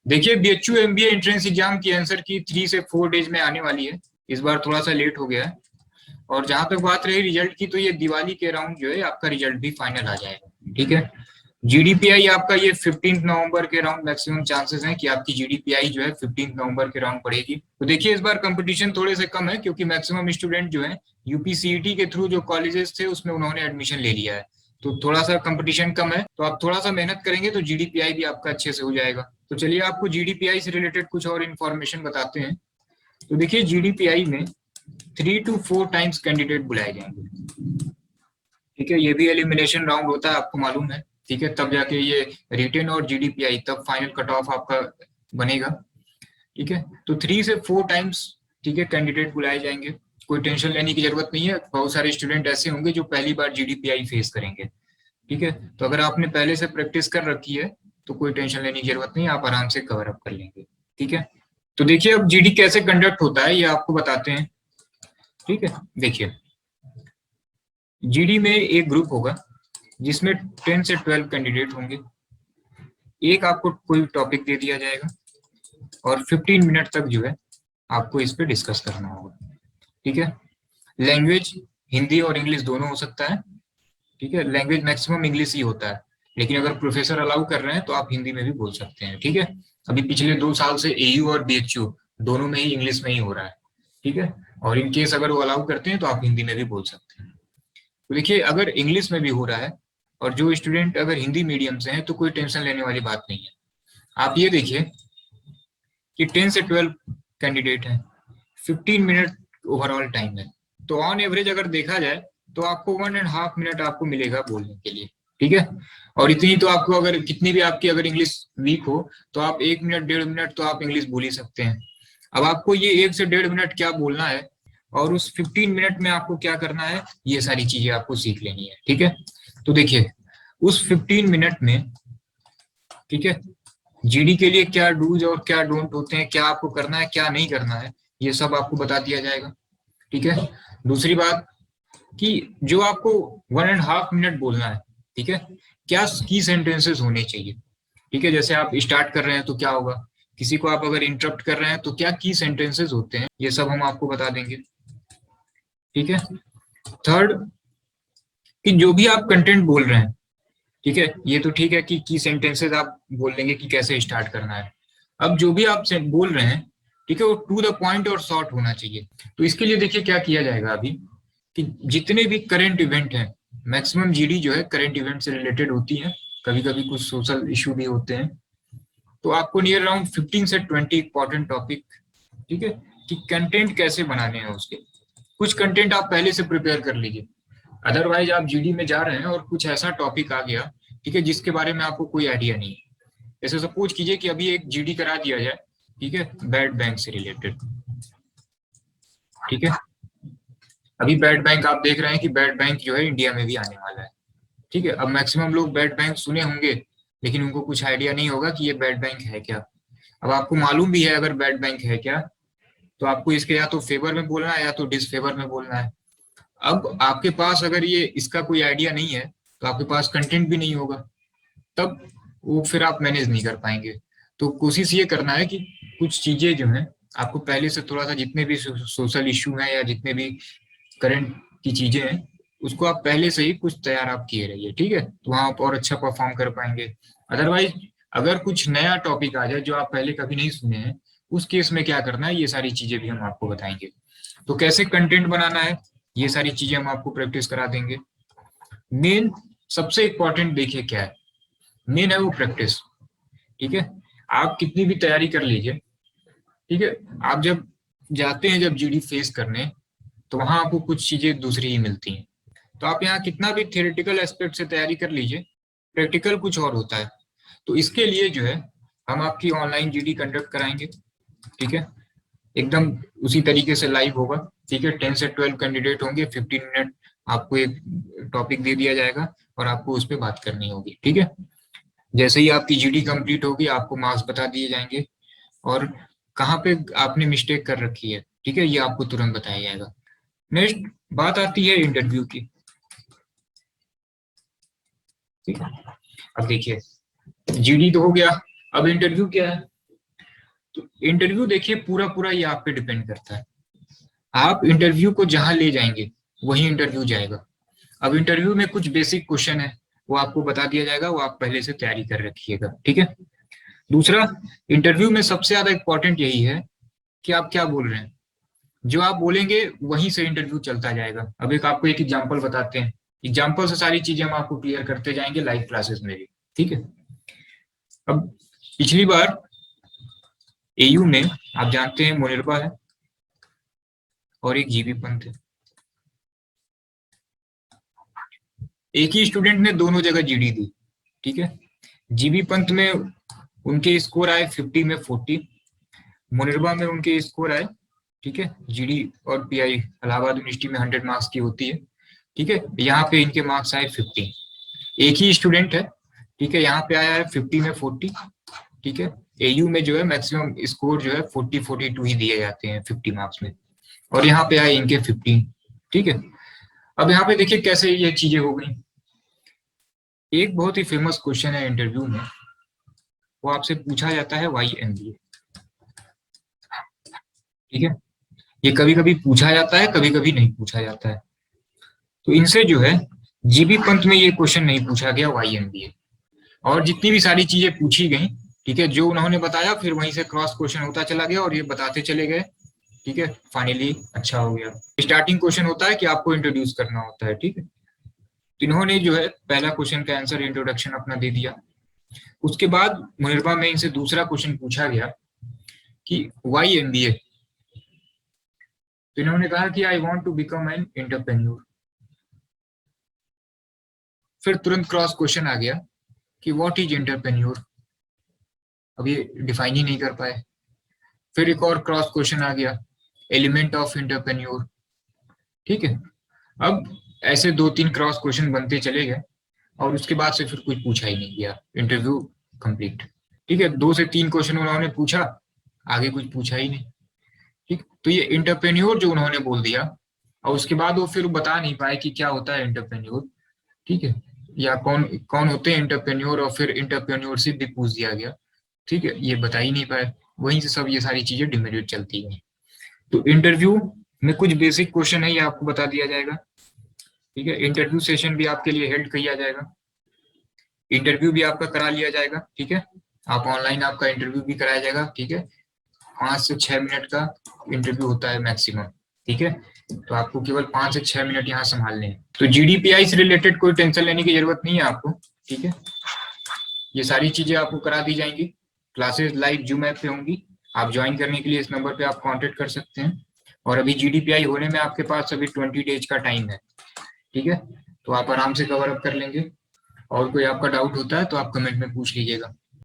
देखिए BHU MBA entrance exam की answer की 3 से 4 डेज में आने वाली है। इस बार थोड़ा सा लेट हो गया है। और जहां तक बात रही रिजल्ट की, तो ये दिवाली के अराउंड जो है आपका रिजल्ट भी फाइनल आ जाएगा। ठीक है। जीडीपीआई आपका ये 15 नवंबर के अराउंड मैक्सिमम चांसेस हैं कि आपकी जीडीपीआई जो है 15 नवंबर के अराउंड पड़ेगी। तो देखिए इस बार कंपटीशन थोड़े से कम है, क्योंकि मैक्सिमम स्टूडेंट जो है यूपीसीईटी के थ्रू जो कॉलेजेस थे उसमें उन्होंने एडमिशन ले लिया है। तो थोड़ा सा कंपटीशन कम है, तो आप थोड़ा सा मेहनत करेंगे तो जीडीपीआई भी आपका अच्छे से हो जाएगा। तो चलिए आपको जीडीपीआई से रिलेटेड कुछ और इन्फॉर्मेशन बताते हैं। तो देखिए जीडीपीआई में 3 to 4 टाइम्स कैंडिडेट बुलाए जाएंगे। ठीक है, ये भी एलिमिनेशन राउंड होता है, आपको मालूम है। ठीक है, तब जाके ये रिटेन और जीडीपीआई तब फाइनल कट ऑफ आपका बनेगा। ठीक है, तो 3 से 4 टाइम्स ठीक है कैंडिडेट बुलाए जाएंगे। कोई टेंशन लेने की जरूरत नहीं है। बहुत सारे स्टूडेंट ऐसे होंगे जो पहली बार जीडीपीआई फेस करेंगे। ठीक है, तो अगर आपने पहले से प्रैक्टिस कर रखी है तो कोई टेंशन लेने की जरूरत नहीं, आप आराम से कवर अप कर लेंगे। ठीक है, तो देखिए अब जीडी कैसे कंडक्ट होता है ये आपको बताते हैं। ठीक है, देखिए जीडी में एक ग्रुप होगा जिसमें 10 से 12 कैंडिडेट होंगे। एक आपको कोई टॉपिक दे दिया जाएगा और 15 मिनट तक जो है आपको इस पे डिस्कस करना होगा। ठीक है, लैंग्वेज हिंदी और इंग्लिश दोनों हो सकता है। ठीक है, लैंग्वेज मैक्सिमम इंग्लिश ही होता है, लेकिन अगर प्रोफेसर अलाउ कर रहे हैं तो आप हिंदी में भी बोल सकते हैं। ठीक है, अभी पिछले 2 साल से एयू और बीएचयू दोनों में ही इंग्लिश में ही हो रहा है। ठीक है, और इन केस अगर वो अलाउ करते हैं तो आप हिंदी में भी बोल सकते हैं। तो देखिए अगर इंग्लिश में भी हो रहा है और जो स्टूडेंट अगर हिंदी मीडियम से हैं तो कोई टेंशन लेने वाली बात नहीं है। आप ये देखिए कि 10 से 12 कैंडिडेट हैं, 15 मिनट ओवरऑल टाइम है। तो ऑन एवरेज अगर देखा जाए तो आपको 1.5 मिनट आपको मिलेगा बोलने के लिए। ठीक है, और इतनी तो आपको अगर कितनी भी आपकी अगर इंग्लिश वीक हो तो आप 1 मिनट 1.5 मिनट तो आप इंग्लिश बोल ही सकते हैं। अब आपको ये 1 से 1.5 मिनट क्या बोलना है और उस 15 मिनट में आपको क्या करना है, ये सारी चीजें आपको सीख लेनी है। ठीक है, तो देखिए उस 15 मिनट में ठीक है जीडी के लिए क्या डूज और क्या डोंट होते हैं, क्या आपको करना है क्या नहीं करना है, ये सब आपको बता दिया जाएगा। ठीक है, दूसरी बात कि जो आपको 1.5 मिनट बोलना है, ठीक है, क्या की सेंटेंसेस होने चाहिए। ठीक है, जैसे आप स्टार्ट कर रहे हैं तो क्या होगा, किसी को आप अगर इंटरप्ट कर रहे हैं तो क्या की सेंटेंसेस होते हैं, ये सब हम आपको बता देंगे। ठीक है, थर्ड कि जो भी आप कंटेंट बोल रहे हैं, ठीक है, ये तो ठीक है कि की सेंटेंसेस आप बोल देंगे कि कैसे स्टार्ट करना है। अब जो भी आप बोल रहे हैं, ठीक है, वो टू द पॉइंट और शॉर्ट होना चाहिए। तो इसके लिए देखिए क्या किया जाएगा अभी कि जितने भी करंट इवेंट हैं, मैक्सिमम जीडी जो है करंट इवेंट से रिलेटेड होती है, कभी कभी कुछ सोशल इशू भी होते हैं। तो आपको नियर अराउंड 15 से 20 इंपॉर्टेंट टॉपिक, ठीक है, कि कंटेंट कैसे बनाने हैं उसके कुछ कंटेंट आप पहले से प्रिपेयर कर लीजिए। अदरवाइज आप जीडी में जा रहे हैं और कुछ ऐसा टॉपिक आ गया, ठीक है, जिसके बारे में आपको कोई आइडिया नहीं है। जैसे सपोज कीजिए कि अभी एक जीडी करा दिया जाए, ठीक है, बैड बैंक से रिलेटेड। ठीक है, अभी बैड बैंक आप देख रहे हैं कि बैड बैंक जो है इंडिया में भी आने वाला है। ठीक है, अब मैक्सिमम लोग बैड बैंक सुने होंगे लेकिन उनको कुछ आइडिया नहीं होगा कि ये बैड बैंक है क्या। अब आपको मालूम भी है अगर बैड बैंक है क्या, तो आपको इसके या तो फेवर में बोलना है या तो डिसफेवर में बोलना है। अब आपके पास अगर ये इसका कोई आइडिया नहीं है तो आपके पास कंटेंट भी नहीं होगा, तब वो फिर आप मैनेज नहीं कर पाएंगे। तो कोशिश ये करना है कि कुछ चीजें जो हैं आपको पहले से थोड़ा सा, जितने भी सोशल इशू हैं या जितने भी करंट की चीजें हैं, उसको आप पहले से ही कुछ तैयार आप किए रहिए। ठीक है, तो वहां आप और अच्छा परफॉर्म कर पाएंगे। अदरवाइज अगर कुछ नया टॉपिक आ जाए जो आप पहले कभी नहीं सुने हैं, उस केस में क्या करना है, ये सारी चीजें भी हम आपको बताएंगे। तो कैसे कंटेंट बनाना है, ये सारी चीजें हम आपको प्रैक्टिस करा देंगे। मेन सबसे इंपॉर्टेंट देखिए क्या है, मेन है वो प्रैक्टिस। ठीक है, आप कितनी भी तैयारी कर लीजिए, ठीक है, आप जब जाते हैं जब जीडी फेस करने, तो वहां आपको कुछ चीजें दूसरी ही मिलती हैं। तो आप यहाँ कितना भी थियोरेटिकल एस्पेक्ट से तैयारी कर लीजिए, प्रैक्टिकल कुछ और होता है। तो इसके लिए जो है हम आपकी ऑनलाइन जीडी कंडक्ट कराएंगे। ठीक है, एकदम उसी तरीके से लाइव होगा। ठीक है, 10 से 12 कैंडिडेट होंगे, 15 मिनट आपको एक टॉपिक दे दिया जाएगा और आपको उस पर बात करनी होगी। ठीक है, जैसे ही आपकी जीडी कंप्लीट होगी आपको मार्क्स बता दिए जाएंगे और कहाँ पे आपने मिस्टेक कर रखी है, ठीक है, ये आपको तुरंत बताया जाएगा। नेक्स्ट बात आती है इंटरव्यू की। ठीक है, अब देखिए जीडी तो हो गया, अब इंटरव्यू क्या है। तो इंटरव्यू देखिए पूरा पूरा ये आप पे डिपेंड करता है। आप इंटरव्यू को जहां ले जाएंगे वही इंटरव्यू जाएगा। अब इंटरव्यू में कुछ बेसिक क्वेश्चन है वो आपको बता दिया जाएगा, वो आप पहले से तैयारी कर रखिएगा, ठीक है। दूसरा, इंटरव्यू में सबसे ज्यादा इंपॉर्टेंट यही है कि आप क्या बोल रहे हैं। जो आप बोलेंगे वहीं से इंटरव्यू चलता जाएगा। अब एक आपको एक एग्जांपल बताते हैं, एग्जांपल से सारी चीजें हम आपको क्लियर करते जाएंगे लाइव क्लासेस में भी, ठीक है। अब पिछली बार एयू में आप जानते हैं मुनिरबा है और एक जीबी पंत है। एक ही स्टूडेंट ने दोनों जगह जीडी दी, ठीक है। जीबी पंत में उनके स्कोर आए 50 में 40, मुनिरबा में उनके स्कोर आए, ठीक है। जीडी और पीआई इलाहाबाद यूनिवर्सिटी में 100 मार्क्स की होती है, ठीक है। यहाँ पे इनके मार्क्स आए 50। एक ही स्टूडेंट है, ठीक है। यहाँ पे आया है 50 में 40, ठीक है। एयू में जो है मैक्सिमम स्कोर जो है 42 ही दिए जाते हैं 50 मार्क्स में, और यहाँ पे आए इनके 15, ठीक है। अब यहाँ पे देखिए कैसे ये चीजें हो गई। एक बहुत ही फेमस क्वेश्चन है इंटरव्यू में, वो आपसे पूछा जाता है वाई एमबीए, ठीक है। ये कभी कभी पूछा जाता है, कभी कभी नहीं पूछा जाता है। तो इनसे जो है जीबी पंत में ये क्वेश्चन नहीं पूछा गया वाई एमबीए, और जितनी भी सारी चीजें पूछी गई, ठीक है, जो उन्होंने बताया फिर वहीं से क्रॉस क्वेश्चन होता चला गया और ये बताते चले गए, ठीक है। फाइनली अच्छा हो गया। स्टार्टिंग क्वेश्चन होता है कि आपको इंट्रोड्यूस करना होता है, ठीक है। तो इन्होंने जो है पहला क्वेश्चन का आंसर इंट्रोडक्शन अपना दे दिया। उसके बाद मुनिरबा में इनसे दूसरा क्वेश्चन पूछा गया कि वाई एमबीए। तो इन्होंने कहा कि I want to become an entrepreneur. फिर तुरंत क्रॉस क्वेश्चन आ गया कि व्हाट इज एंटरप्रेन्योर। अब ये डिफाइन ही नहीं कर पाए। फिर एक और क्रॉस क्वेश्चन आ गया, एलिमेंट ऑफ एंटरप्रेन्योर, ठीक है। अब ऐसे 2-3 क्रॉस क्वेश्चन बनते चले गए और उसके बाद से फिर कुछ पूछा ही नहीं गया, इंटरव्यू कंप्लीट, ठीक है। 2 से 3 क्वेश्चन उन्होंने पूछा, आगे कुछ पूछा ही नहीं, ठीक। तो ये एंटरप्रेन्योर जो उन्होंने बोल दिया और उसके बाद वो फिर बता नहीं पाए कि क्या होता है एंटरप्रेन्योर, ठीक है, या कौन कौन होते हैं एंटरप्रेन्योर, और फिर एंटरप्रेन्योरशिप भी पूछ दिया गया, ठीक है। ये बता ही नहीं पाए, वहीं से सब ये सारी चीजें डिमेरिट चलती हैं। तो इंटरव्यू में कुछ बेसिक क्वेश्चन है, ये आपको बता दिया जाएगा, ठीक है। इंटरव्यू सेशन भी आपके लिए हेल्ड किया जाएगा, इंटरव्यू भी आपका करा लिया जाएगा, ठीक है। आप ऑनलाइन आपका इंटरव्यू भी कराया जाएगा, ठीक है। 5 से 6 मिनट का इंटरव्यू होता है मैक्सिमम, ठीक है। तो आपको केवल 5 से 6 मिनट यहाँ संभालने हैं। तो जीडीपीआई से रिलेटेड कोई टेंशन लेने की जरूरत नहीं है आपको, ठीक है। ये सारी चीजें आपको करा दी जाएंगी। क्लासेस लाइव जूम ऐप पे होंगी, आप ज्वाइन करने के लिए इस नंबर पे आप कांटेक्ट कर सकते हैं। और अभी जीडीपीआई होने में आपके पास अभी 20 डेज का टाइम है, ठीक है। तो आप आराम से कवर अप कर लेंगे। और कोई आपका डाउट होता है तो आप कमेंट में पूछ लीजिएगा।